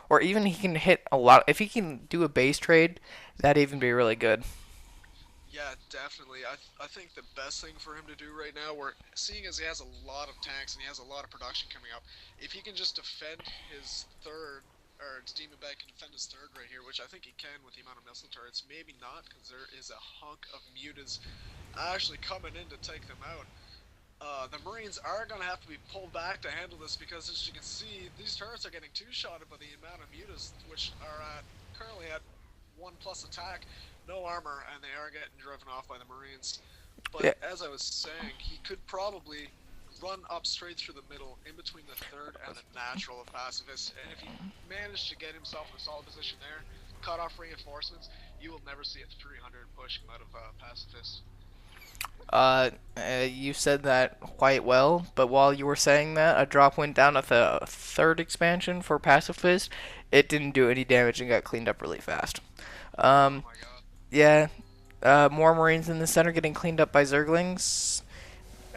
or even he can hit a lot. If he can do a base trade, that'd even be really good. Yeah, definitely. I think the best thing for him to do right now, we're seeing as he has a lot of tanks and he has a lot of production coming up, if he can just defend his third, or Demon Bag can defend his third right here, which I think he can with the amount of missile turrets. Maybe not, because there is a hunk of mutas actually coming in to take them out. The Marines are going to have to be pulled back to handle this because, as you can see, these turrets are getting two-shotted by the amount of mutas, which are currently at 1 plus attack, no armor, and they are getting driven off by the Marines. But Yeah. as I was saying, he could probably run up straight through the middle in between the third and the natural of pacifist, and if he managed to get himself in a solid position there, cut off reinforcements, you will never see a 300 push come out of pacifist. You said that quite well, but while you were saying that, a drop went down at the third expansion for pacifist. It didn't do any damage and got cleaned up really fast. Oh Um, my god. yeah, more Marines in the center getting cleaned up by Zerglings.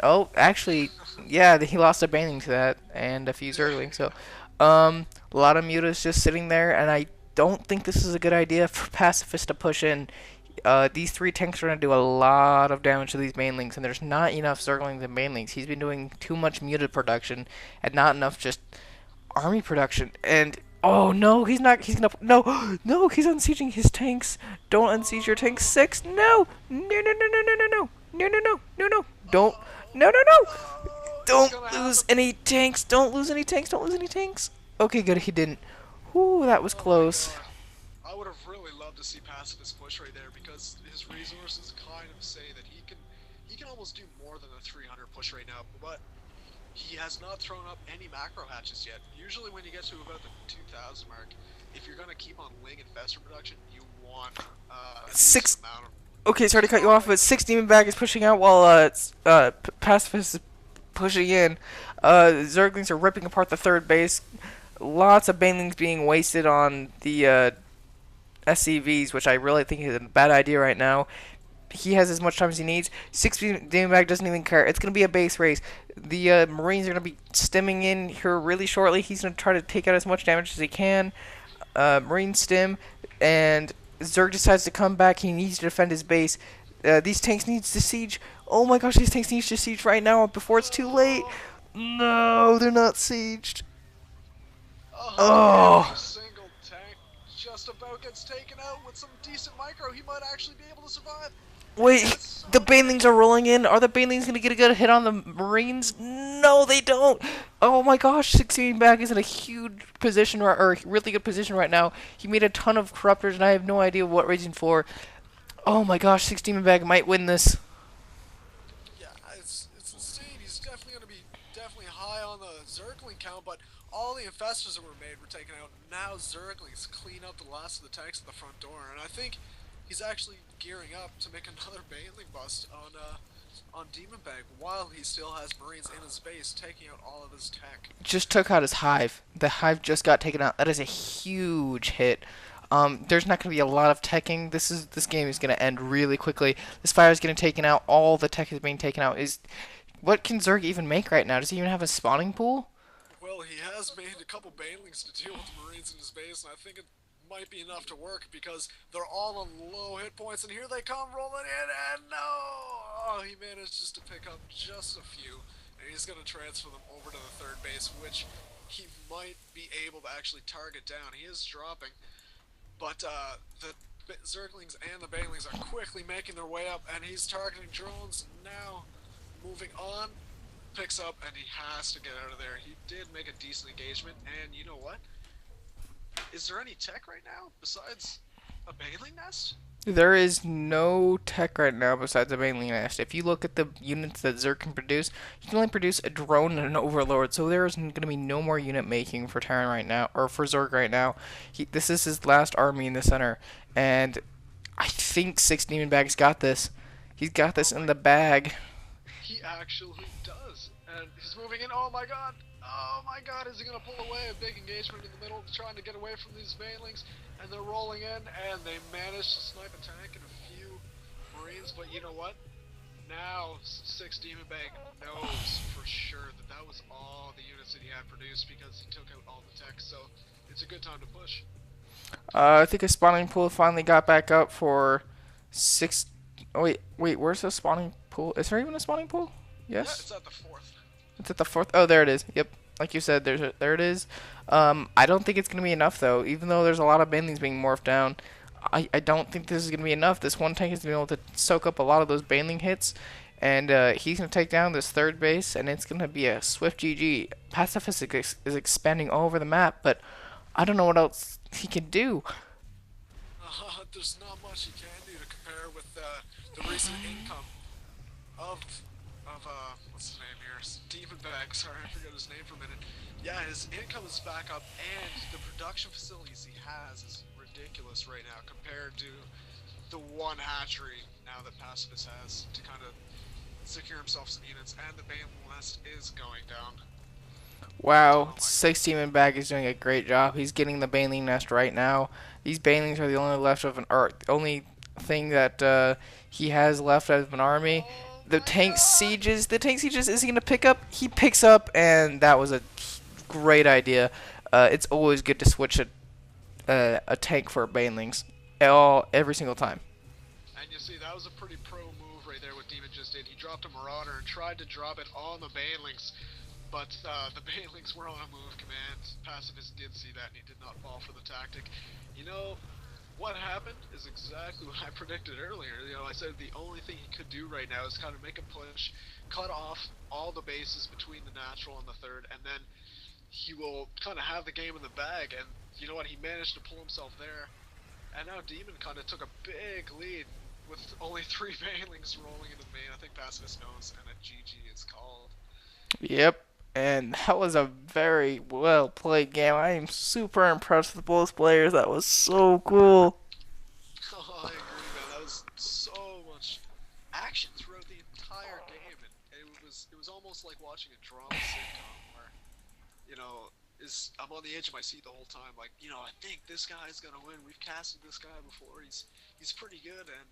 Oh, actually, yeah, he lost a Baneling to that and a few Zerglings. So, a lot of mutas just sitting there, and I don't think this is a good idea for Pacifist to push in. These three tanks are going to do a lot of damage to these Banelings, and there's not enough Zerglings and Banelings. He's been doing too much muted production and not enough just army production. And oh no, he's not. He's gonna no, no. He's unsieging his tanks. Don't unsiege your tanks. Six. No, no, no, no, no, no, no, no, no, no, no, no, no. Don't. No, no, no. It's Don't gonna lose happen. any tanks. Don't lose any tanks. Don't lose any tanks. Okay, good. He didn't. Whoo, that was Oh my close. god. I would have really loved to see Pacifist push right there because his resources kind of say that he can almost do more than a 300 push right now, but he has not thrown up any macro hatches yet. Usually when you get to about the 2000 mark, if you're gonna keep on Ling and Fester production, you want a decent Six. amount of. Okay, sorry to cut you Oh off, my but god. six demon bag is pushing out while pacifist is pushing in. Zerglings are ripping apart the third base. Lots of banelings being wasted on the SCVs, which I really think is a bad idea right now. He has as much time as he needs. Six demon bag doesn't even care. It's gonna be a base race. The Marines are gonna be stimming in here really shortly. He's gonna try to take out as much damage as he can. Marine stim, and Zerg decides to come back. He needs to defend his base. These tanks needs to siege. Oh my gosh, these tanks need to siege right now before it's too late. No. No, they're not sieged. Every Oh, single tank just about gets taken out with some decent micro. He might actually be able to survive. And he wait, gets the so Banelings damaged. are rolling in. Are the Banelings gonna get a good hit on the Marines? No, they don't. Oh my gosh, 16 back is in a huge position, or really good position right now. He made a ton of corruptors, and I have no idea what reason for. Oh my gosh, 16 bag might win this. Yeah, it's insane. He's definitely going to be definitely high on the Zergling count, but all the infestors that were made were taken out. Now Zerglings clean up the last of the tanks at the front door, and I think he's actually gearing up to make another Baneling bust on Demon Bag while he still has Marines in his base, taking out all of his tech. Just took out his hive. The hive just got taken out. That is a huge hit. There's not going to be a lot of teching. This game is going to end really quickly. This fire is getting taken out. All the tech is being taken out. Is what can Zerg even make right now? Does he even have a spawning pool? Well, he has made a couple Banelings to deal with the Marines in his base, and I think it might be enough to work because they're all on low hit points, and here they come rolling in, and no! Oh, he managed just to pick up just a few, and he's going to transfer them over to the third base, which he might be able to actually target down. He is dropping, but the Zerglings and the Banelings are quickly making their way up, and he's targeting drones now. Moving on, picks up, and he has to get out of there. He did make a decent engagement, and you know what? Is there any tech right now besides a Baneling nest? There is no tech right now besides a mainly nest. If you look at the units that Zerg can produce, you can only produce a drone and an overlord. So there is going to be no more unit making for Terran right now, or for Zerg right now. This is his last army in the center, and I think Six Demon Bag's got this. He's got Oh this in my the bag. He actually does. And he's moving in. Oh my god. Oh my god. Is he going to pull away? A big engagement in the middle, trying to get away from these Banelings. And they're rolling in, and they manage to snipe a tank and a few Marines. But you know what? Now, Six Demon Bag knows for sure that that was all the units that he had produced because he took out all the tech. So it's a good time to push. I think a spawning pool finally got back up for six. Oh, wait, where's the spawning pool? Is there even a spawning pool? Yeah, Yes, it's at the fourth. it's at the fourth. Oh, there it is. Yep, like you said, there it is. I don't think it's gonna be enough though. Even though there's a lot of banelings being morphed down, I don't think this is gonna be enough. This one tank is gonna be able to soak up a lot of those baneling hits, and he's gonna take down this third base, and it's gonna be a swift GG. Pacifist is expanding all over the map, but I don't know what else he can do. There's not much you can do to compare with the recent income of what's his name here? Demonbag. Sorry, I forgot his name for a minute. Yeah, his income is back up, and the production facilities he has is ridiculous right now compared to the one hatchery now that Pacifist has to kind of secure himself some units, and the Bane West is going down. Wow, Oh my god. sixdemonbag is doing a great job. He's getting the baneling nest right now. These banelings are the only left of an or only thing that he has left of an army. Oh The my tank god! sieges. The tank sieges. Is he gonna pick up? He picks up, and that was a great idea. It's always good to switch a tank for banelings, every single time. And you see, that was a pretty pro move right there what Demon just did. He dropped a Marauder and tried to drop it on the Banelings, but the Banelings were on a move command. Pacifist did see that and he did not fall for the tactic. You know, what happened is exactly what I predicted earlier. You know, I said the only thing he could do right now is kind of make a push, cut off all the bases between the natural and the third, and then he will kind of have the game in the bag. And you know what? He managed to pull himself there. And now Demon kind of took a big lead with only three Banelings rolling into the main. I think Pacifist knows, and a GG is called. Yep. And that was a very well played game. I am super impressed with both players. That was so cool. Oh, I agree, man. That was so much action throughout the entire game, and it was almost like watching a drama sitcom where I'm on the edge of my seat the whole time. Like, I think this guy's gonna win. We've casted this guy before. He's pretty good, and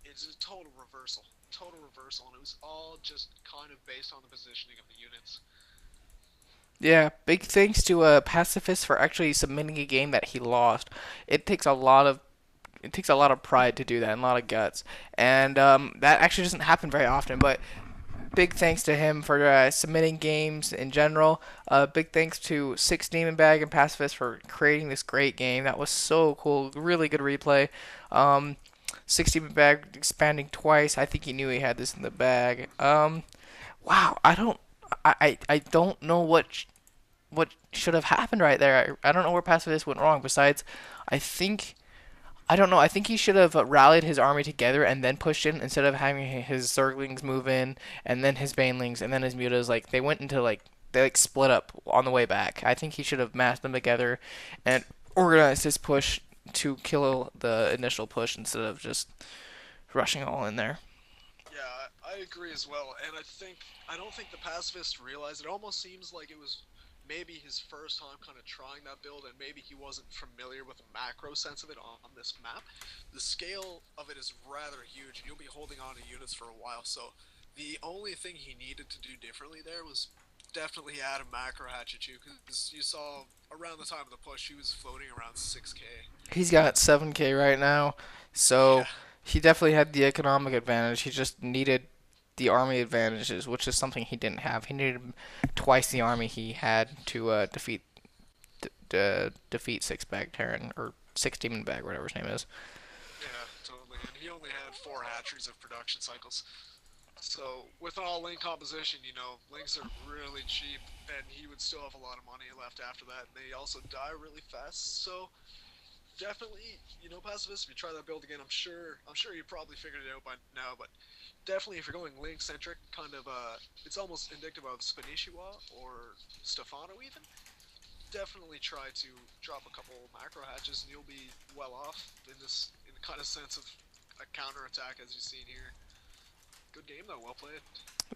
it's a total reversal, and it was all just kind of based on the positioning of the units. Yeah, big thanks to Pacifist for actually submitting a game that he lost. It takes a lot of pride to do that and a lot of guts, and that actually doesn't happen very often. But big thanks to him for submitting games in general. Big thanks to Six Demon Bag and Pacifist for creating this great game. That was so cool. Really good replay. Um, Six Demon Bag expanding twice. I think he knew he had this in the bag. Wow, I don't know what should have happened right there. I don't know where Pacifist went wrong. Besides, I think I don't know. I think he should have rallied his army together and then pushed in instead of having his Zerglings move in and then his Banelings and then his Mutas. Like they went into they split up on the way back. I think he should have massed them together and organized his push to kill the initial push instead of just rushing all in there. Yeah, I agree as well, and I don't think the pacifists realized. It almost seems like it was maybe his first time kind of trying that build, and maybe he wasn't familiar with the macro sense of it on this map. The scale of it is rather huge, and you'll be holding on to units for a while. So the only thing he needed to do differently there was definitely add a macro hatchet, because you saw around the time of the push he was floating around 6k. He's got 7K right now, Yeah. so he definitely had the economic advantage. He just needed the army advantages, which is something he didn't have. He needed twice the army he had to defeat Six Bag Terran or Six Demon Bag, whatever his name is. Yeah, totally. And he only had 4 hatcheries of production cycles. So with all link composition, links are really cheap, and he would still have a lot of money left after that. And they also die really fast. So definitely, pacifist. If you try that build again, I'm sure you probably figured it out by now. But definitely, if you're going link centric, kind of, it's almost indicative of Spanishiwa or Stefano even. Definitely try to drop a couple macro hatches, and you'll be well off in the kind of sense of a counter attack as you've seen here. Good game though, well played.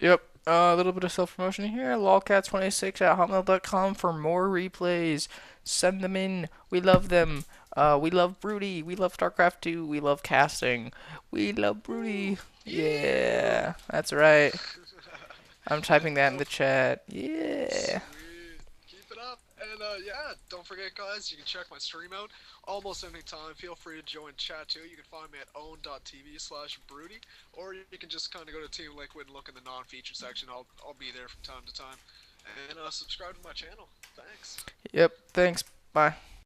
Yep. A little bit of self promotion here. Lolcats26 at hotmail.com for more replays. Send them in. We love them. We love Broody. We love StarCraft 2. We love casting. We love Woo! Broody. Yeah! Yeah, that's right. I'm typing that in No, the chat. Yeah. sweet. Keep it up. And yeah, don't forget, guys, you can check my stream out almost any time. Feel free to join chat too. You can find me at own.tv/broody, or you can just kind of go to Team Liquid and look in the non-feature section. I'll be there from time to time. And subscribe to my channel. Thanks. Yep. Thanks. Bye.